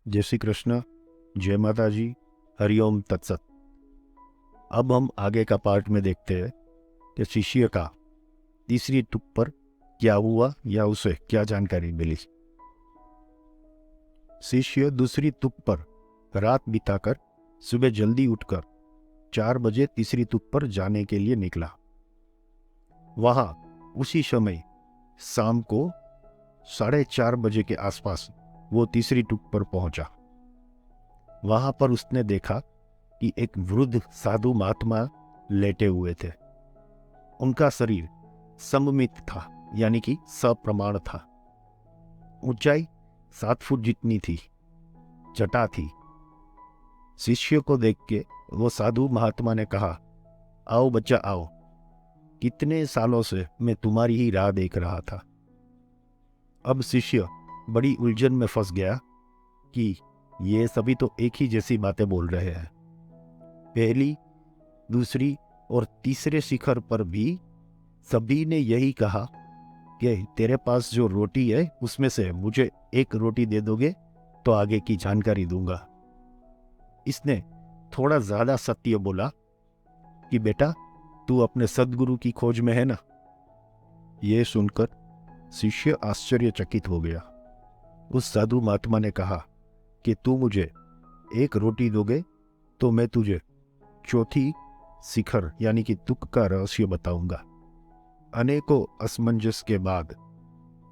जय श्री कृष्ण, जय माता जी, हरिओम तत्सत। अब हम आगे का पार्ट में देखते हैं कि शिष्य का तीसरी तुक पर क्या हुआ या उसे क्या जानकारी मिली। शिष्य दूसरी तुक पर रात बिताकर सुबह जल्दी उठकर 4 बजे तीसरी तुक पर जाने के लिए निकला। वहां उसी समय शाम को 4:30 बजे के आसपास वो तीसरी तुक पर पहुंचा। वहां पर उसने देखा कि एक वृद्ध साधु महात्मा लेटे हुए थे। उनका शरीर सममित था, यानी कि सप्रमाण था। ऊंचाई 7 फुट जितनी थी, जटा थी। शिष्य को देख के वो साधु महात्मा ने कहा, आओ बच्चा आओ, कितने सालों से मैं तुम्हारी ही राह देख रहा था। अब शिष्य बड़ी उलझन में फंस गया कि ये सभी तो एक ही जैसी बातें बोल रहे हैं। पहली, दूसरी और तीसरे शिखर पर भी सभी ने यही कहा कि तेरे पास जो रोटी है उसमें से मुझे एक रोटी दे दोगे तो आगे की जानकारी दूंगा। इसने थोड़ा ज्यादा सत्य बोला कि बेटा तू अपने सद्गुरु की खोज में है ना। यह सुनकर शिष्य आश्चर्यचकित हो गया। उस साधु महात्मा ने कहा कि तू मुझे एक रोटी दोगे तो मैं तुझे चौथी शिखर यानी कि तुक का रहस्य बताऊंगा। अनेकों असमंजस के बाद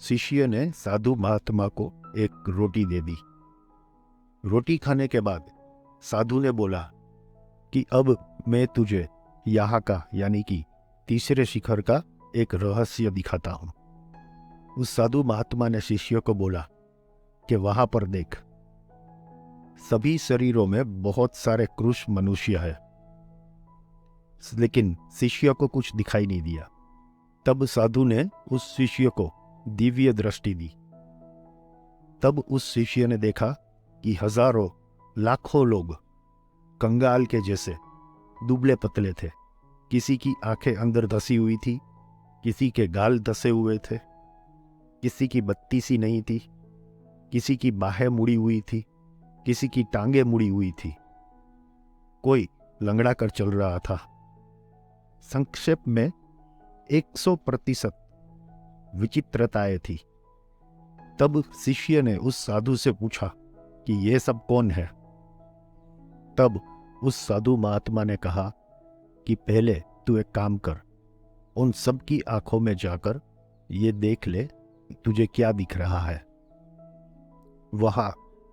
शिष्य ने साधु महात्मा को एक रोटी दे दी। रोटी खाने के बाद साधु ने बोला कि अब मैं तुझे यहाँ का यानी कि तीसरे शिखर का एक रहस्य दिखाता हूं। उस साधु महात्मा ने शिष्य को बोला कि वहां पर देख, सभी शरीरों में बहुत सारे कृश मनुष्य है, लेकिन शिष्य को कुछ दिखाई नहीं दिया। तब साधु ने उस शिष्य को दिव्य दृष्टि दी। तब उस शिष्य ने देखा कि हजारों लाखों लोग कंगाल के जैसे दुबले पतले थे। किसी की आंखें अंदर धसी हुई थी, किसी के गाल धसे हुए थे, किसी की बत्ती सी नहीं थी, किसी की बाहें मुड़ी हुई थी, किसी की टांगे मुड़ी हुई थी, कोई लंगड़ा कर चल रहा था। संक्षेप में 100% विचित्रताएं थी। तब शिष्य ने उस साधु से पूछा कि ये सब कौन है। तब उस साधु महात्मा ने कहा कि पहले तू एक काम कर, उन सब की आंखों में जाकर ये देख ले तुझे क्या दिख रहा है। वहां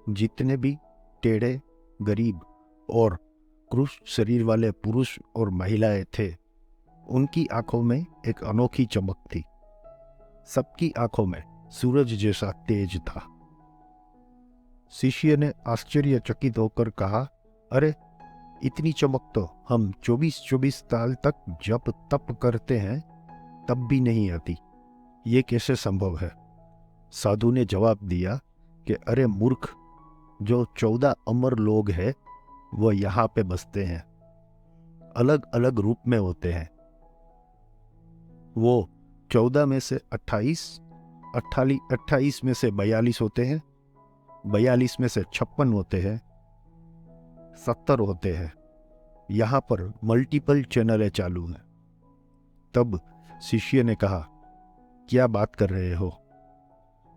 जितने भी टेढ़े, गरीब और कृश शरीर वाले पुरुष और महिलाएं थे, उनकी आंखों में एक अनोखी चमक थी। सबकी आंखों में सूरज जैसा तेज था। शिष्य ने आश्चर्यचकित होकर कहा, अरे इतनी चमक तो हम 24-24 साल तक जप तप करते हैं तब भी नहीं आती, ये कैसे संभव है। साधु ने जवाब दिया कि अरे मूर्ख, जो 14 अमर लोग हैं वो यहाँ पे बसते हैं, अलग अलग रूप में होते हैं। वो 14 में से 28, 28 में से 42 होते हैं, 42 में से 56 होते हैं, 70 होते हैं। यहाँ पर मल्टीपल चैनलें चालू हैं। तब शिष्य ने कहा, क्या बात कर रहे हो,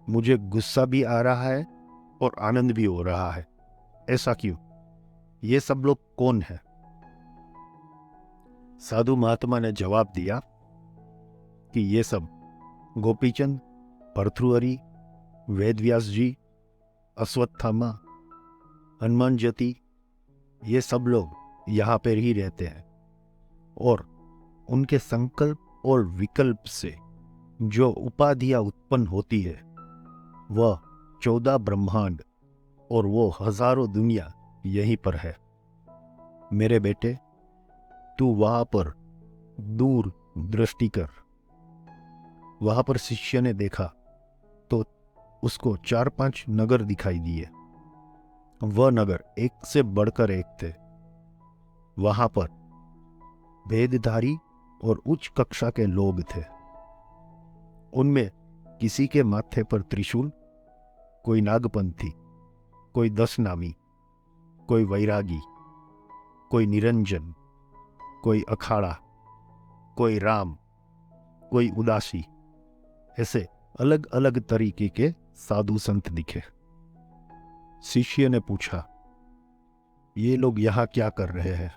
मुझे गुस्सा भी आ रहा है और आनंद भी हो रहा है, ऐसा क्यों, ये सब लोग कौन है। साधु महात्मा ने जवाब दिया कि ये सब गोपीचंद, भर्तृहरि, वेदव्यास जी, अश्वत्थामा, हनुमान ज्योति, ये सब लोग यहाँ पर ही रहते हैं और उनके संकल्प और विकल्प से जो उपाधियां उत्पन्न होती है वह 14 ब्रह्मांड और वो हजारों दुनिया यहीं पर है। मेरे बेटे, तू वहां पर दूर दृष्टि कर। वहां पर शिष्य ने देखा तो उसको 4-5 नगर दिखाई दिए। वह नगर एक से बढ़कर एक थे। वहां पर भेदधारी और उच्च कक्षा के लोग थे। उनमें किसी के माथे पर त्रिशूल, कोई नागपंथी, कोई 10 नामी, कोई वैरागी, कोई निरंजन, कोई अखाड़ा, कोई राम, कोई उदासी, ऐसे अलग अलग तरीके के साधु संत दिखे। शिष्य ने पूछा, ये लोग यहां क्या कर रहे हैं?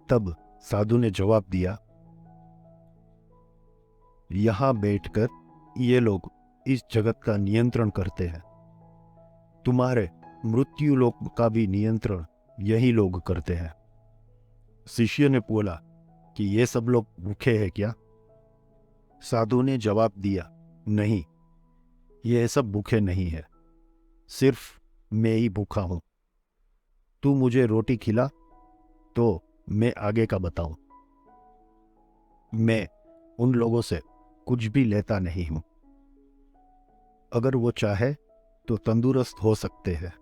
तब साधु ने जवाब दिया, यहां बैठकर ये लोग इस जगत का नियंत्रण करते हैं। तुम्हारे मृत्यु लोक का भी नियंत्रण यही लोग करते हैं। शिष्य ने बोला कि ये सब लोग भूखे हैं क्या? साधु ने जवाब दिया, नहीं, ये सब भूखे नहीं है, सिर्फ मैं ही भूखा हूं। तू मुझे रोटी खिला तो मैं आगे का बताऊं। मैं उन लोगों से कुछ भी लेता नहीं हूं। अगर वो चाहे तो तंदुरुस्त हो सकते हैं।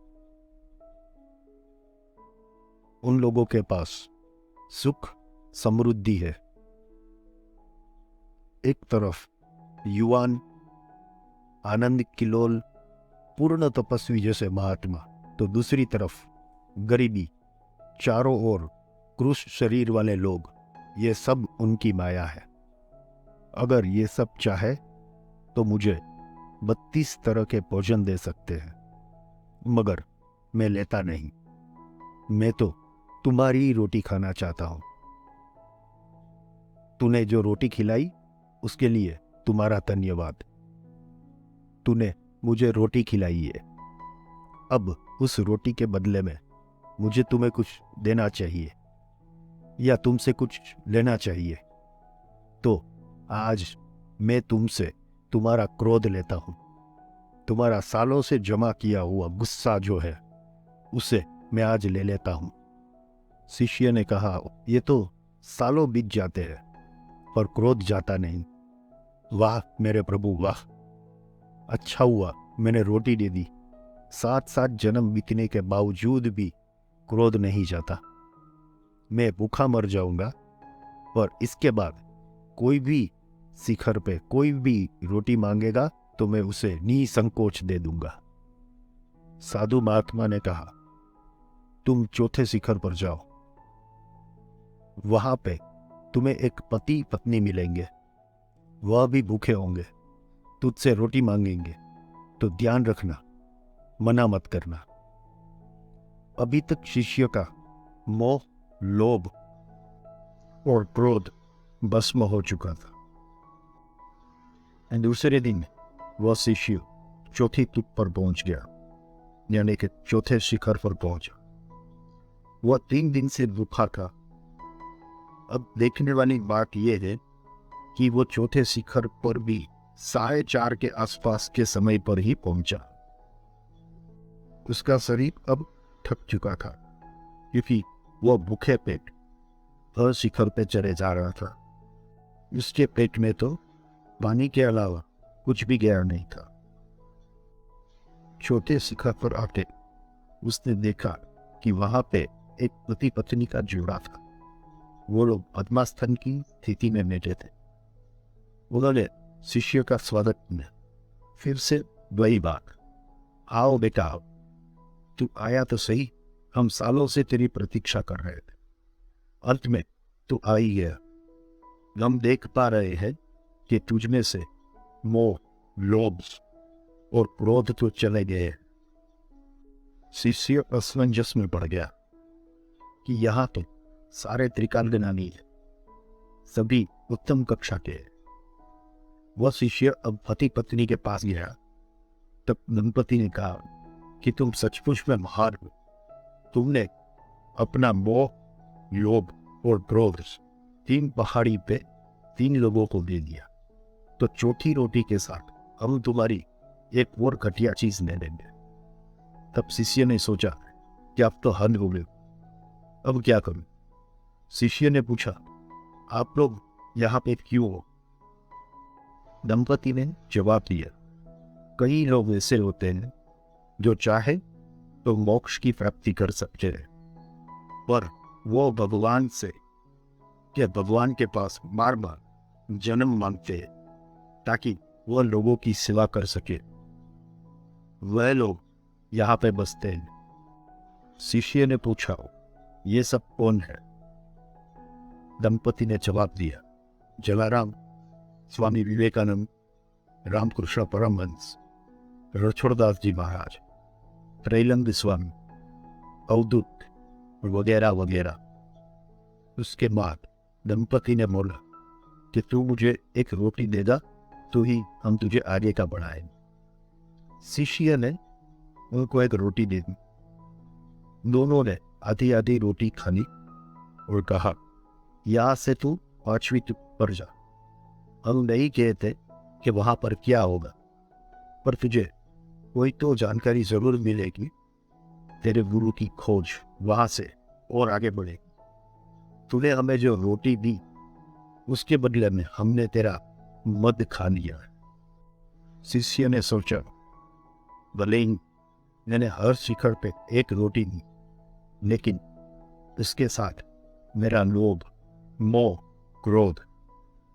उन लोगों के पास सुख समृद्धि है। एक तरफ युवान, आनंद किलोल, पूर्ण तपस्वी जैसे महात्मा, तो दूसरी तरफ गरीबी, चारों ओर क्रूश शरीर वाले लोग, ये सब उनकी माया है। अगर ये सब चाहे तो मुझे 32 तरह के भोजन दे सकते हैं, मगर मैं लेता नहीं। मैं तो तुम्हारी ही रोटी खाना चाहता हूं। तूने जो रोटी खिलाई उसके लिए तुम्हारा धन्यवाद। तूने मुझे रोटी खिलाई है, अब उस रोटी के बदले में मुझे तुम्हें कुछ देना चाहिए या तुमसे कुछ लेना चाहिए। तो आज मैं तुमसे तुम्हारा क्रोध लेता हूं। तुम्हारा सालों से जमा किया हुआ गुस्सा जो है उसे मैं आज ले लेता हूं। शिष्य ने कहा, ये तो सालों बीत जाते हैं पर क्रोध जाता नहीं। वाह मेरे प्रभु वाह, अच्छा हुआ मैंने रोटी दे दी। 7 जन्म बीतने के बावजूद भी क्रोध नहीं जाता। मैं भूखा मर जाऊंगा, पर इसके बाद कोई भी शिखर पे कोई भी रोटी मांगेगा तो मैं उसे निसंकोच दे दूंगा। साधु महात्मा ने कहा, तुम चौथे शिखर पर जाओ, वहां पे तुम्हें एक पति पत्नी मिलेंगे, वह भी भूखे होंगे, तुझसे रोटी मांगेंगे, तो ध्यान रखना, मना मत करना। अभी तक शिष्य का मोह, लोभ और क्रोध भस्म हो चुका था। दूसरे दिन वह शिष्य चौथी तुक पर पहुंच गया, यानी कि चौथे शिखर पर पहुंचा। वह 3 दिन से भूखा था। अब देखने वाली बात यह है कि वो चौथे शिखर पर भी 4:30 के आसपास के समय पर ही पहुंचा। उसका शरीर अब थक चुका था, क्योंकि वह भूखे पेट हर शिखर पे चढ़े जा रहा था। उसके पेट में तो पानी के अलावा कुछ भी गया नहीं था। चौथे शिखर पर आके उसने देखा कि वहां पे एक पति पत्नी का जोड़ा था। वो लोग पद्मासन की स्थिति में बैठे थे। उन्होंने शिष्य का स्वागत किया। फिर से वही बात, आओ बेटा आओ, तू आया तो सही, हम सालों से तेरी प्रतीक्षा कर रहे थे। अंत में तू आ ही गया। हम देख पा रहे हैं कि तुझमें से मोह, लोभ और क्रोध तो चले गए। शिष्य असमंजस में पड़ गया कि यहाँ तो सारे त्रिकालज्ञानी है, सभी उत्तम कक्षा के हैं। वह शिष्य अब पति पत्नी के पास गया। तब दंपति ने कहा कि तुम सचमुच में महान हो। तुमने अपना मोह, लोभ और क्रोध 3 पहाड़ी पे 3 लोगों को दे दिया, तो चौथी रोटी के साथ हम तुम्हारी एक और घटिया चीज ले लेंगे। तब शिष्य ने सोचा कि अब तो हद हो गई, अब क्या करूं? शिष्य ने पूछा, आप लोग यहाँ पे क्यों हो? दंपति ने जवाब दिया, कई लोग ऐसे होते हैं जो चाहे तो मोक्ष की प्राप्ति कर सकते हैं, पर वो भगवान से या भगवान के पास बार बार जन्म मांगते हैं ताकि वह लोगों की सेवा कर सके। वह लोग यहाँ पे बसते हैं। शिष्य ने पूछा, ये सब कौन है? दंपति ने जवाब दिया, जलाराम, स्वामी विवेकानंद, रामकृष्ण परमहंस, रणछोड़दास जी महाराज, त्रैलंग स्वामी, अवधूत वगैरह वगैरह। उसके बाद दंपति ने बोला कि तू मुझे एक रोटी देगा तो ही हम तुझे आगे का बढ़ाएं। शिष्य ने उनको एक रोटी दे दी। दोनों ने आधी आधी रोटी खानी और कहा, यहाँ से तू 5वीं पर जा। हम नहीं कहते कि वहां पर क्या होगा, पर तुझे कोई तो जानकारी जरूर मिलेगी। तेरे गुरु की खोज वहां से और आगे बढ़ेगी। तूने हमें जो रोटी दी उसके बदले में हमने तेरा मद खा लिया। शिष्य ने सोचा, भले ही मैंने हर शिखर पे एक रोटी दी, लेकिन इसके साथ मेरा लोभ, मोह, क्रोध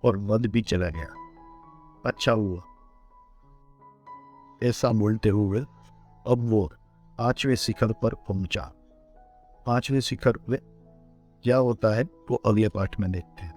और मद भी चला गया। अच्छा हुआ। ऐसा बोलते हुए अब वो 5वें शिखर पर पहुंचा। 5वें शिखर पे क्या होता है वो अगले पाठ में देखते हैं।